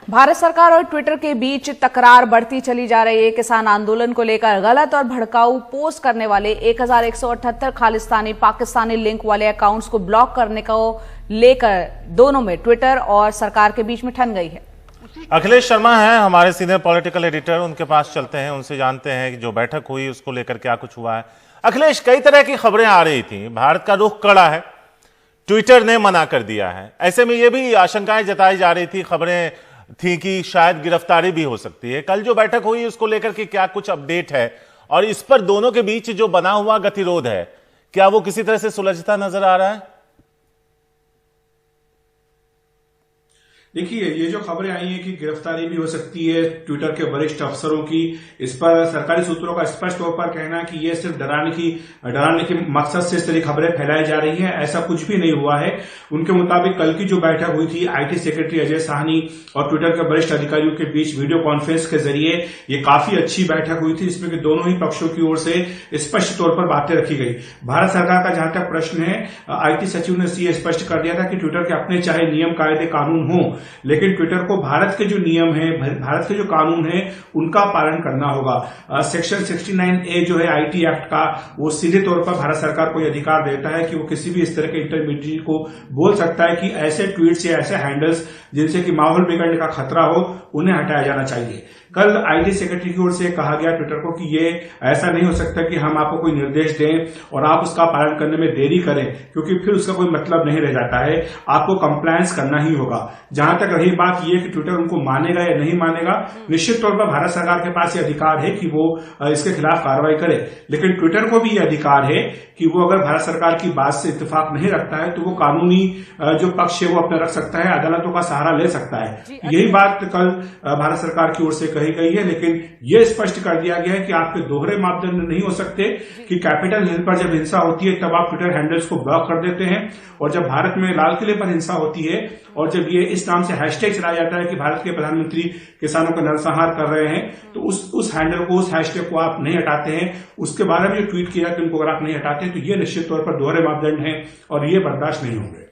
भारत सरकार और ट्विटर के बीच तकरार बढ़ती चली जा रही है। किसान आंदोलन को लेकर गलत और भड़काऊ पोस्ट करने वाले 1178 खालिस्तानी पाकिस्तानी लिंक वाले अकाउंट्स को ब्लॉक करने को लेकर दोनों में ट्विटर और सरकार के बीच में ठन गई है। अखिलेश शर्मा हैं हमारे सीनियर पॉलिटिकल एडिटर, उनके पास चलते हैं, उनसे जानते हैं कि जो बैठक हुई उसको लेकर क्या कुछ हुआ है। अखिलेश, कई तरह की खबरें आ रही थी, भारत का रुख कड़ा है, ट्विटर ने मना कर दिया है, ऐसे में ये भी आशंकाएं जताई जा रही थी, खबरें थी कि शायद गिरफ्तारी भी हो सकती है। कल जो बैठक हुई उसको लेकर के क्या कुछ अपडेट है और इस पर दोनों के बीच जो बना हुआ गतिरोध है, क्या वो किसी तरह से सुलझता नजर आ रहा है? देखिए, ये जो खबरें आई हैं कि गिरफ्तारी भी हो सकती है ट्विटर के वरिष्ठ अफसरों की, इस पर सरकारी सूत्रों का स्पष्ट तौर पर कहना है कि ये सिर्फ डराने के मकसद से इस तरह खबरें फैलाई जा रही हैं। ऐसा कुछ भी नहीं हुआ है। उनके मुताबिक कल की जो बैठक हुई थी आईटी सेक्रेटरी अजय साहनी और ट्विटर के वरिष्ठ अधिकारियों के बीच वीडियो कॉन्फ्रेंस के जरिए ये काफी अच्छी बैठक हुई थी, इसमें कि दोनों ही पक्षों की ओर से स्पष्ट तौर पर बातें रखी गई। भारत सरकार का जहां तक प्रश्न है, आईटी सचिव ने ये स्पष्ट कर दिया था कि ट्विटर के अपने चाहे नियम कायदे कानून हों, लेकिन ट्विटर को भारत के जो नियम है, भारत के जो कानून है, उनका पालन करना होगा। सेक्शन 69A जो है आईटी एक्ट का, वो सीधे तौर पर भारत सरकार को यह अधिकार देता है कि वो किसी भी इस तरह के इंटरमीडिएट को बोल सकता है कि ऐसे ट्वीट्स या ऐसे हैंडल्स जिनसे कि माहौल बिगड़ने का खतरा हो, उन्हें हटाया जाना चाहिए। कल आईटी सेक्रेटरी की ओर से कहा गया ट्विटर को कि ये ऐसा नहीं हो सकता कि हम आपको कोई निर्देश दें और आप उसका पालन करने में देरी करें, क्योंकि फिर उसका कोई मतलब नहीं रह जाता है। आपको कंप्लायंस करना ही होगा। जहां तक रही बात ये कि ट्विटर उनको मानेगा या नहीं मानेगा, निश्चित तौर पर भारत सरकार के पास ये अधिकार है कि वो इसके खिलाफ कार्रवाई करे, लेकिन ट्विटर को भी ये अधिकार है कि वो अगर भारत सरकार की बात से इत्तेफाक नहीं रखता है तो वो कानूनी जो पक्ष है वो अपना रख सकता है, अदालतों का सहारा ले सकता है। यही बात कल भारत सरकार की ओर से कही गई है, लेकिन यह स्पष्ट कर दिया गया है कि आपके दोहरे मापदंड नहीं हो सकते कि कैपिटल हिल पर जब हिंसा होती है तब आप ट्विटर हैंडल्स को ब्लॉक कर देते हैं, और जब भारत में लाल किले पर हिंसा होती है और जब ये इस नाम से हैशटैग चलाया जाता है कि भारत के प्रधानमंत्री किसानों का नरसंहार कर रहे हैं, तो उस हैंडल को, उस हैशटैग को आप नहीं हटाते हैं, उसके बारे में जो ट्वीट किया है उनको अगर आप नहीं हटाते हैं, तो ये निश्चित तौर पर दोहरे मापदंड हैं और ये बर्दाश्त नहीं होंगे।